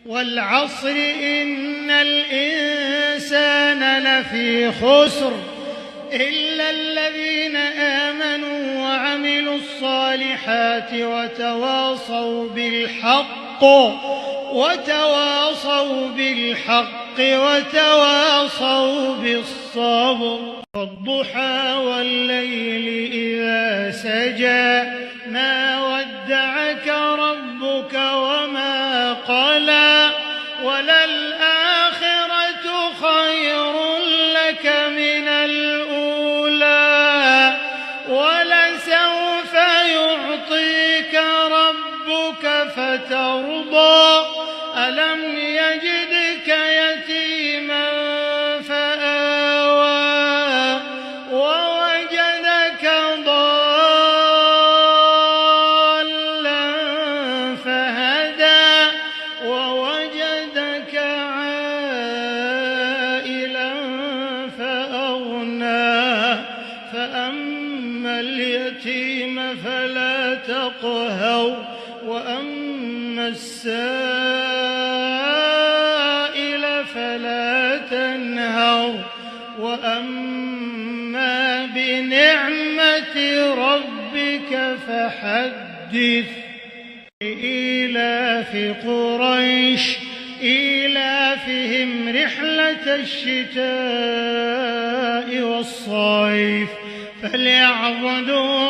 والعصر إن الإنسان لفي خسر إلا الذين آمنوا وعملوا الصالحات وتواصوا بالحق وتواصوا بالصبر. والضحى والليل إذا سجى ما ودعك ربك وما قلى وللآخرة خير لك من الأولى ولسوف يعطيك ربك فترضى ألم يجدك يتيما فآوى ووجدك ضالا فهدى ووجدك عائلا فأغنى فأما اليتيم فلا تقهر وأما السائل فلا تنهر وأما بنعمة ربك فحدث. إيلاف قريش إيلافهم رحلة الشتاء والصيف فليعبدوا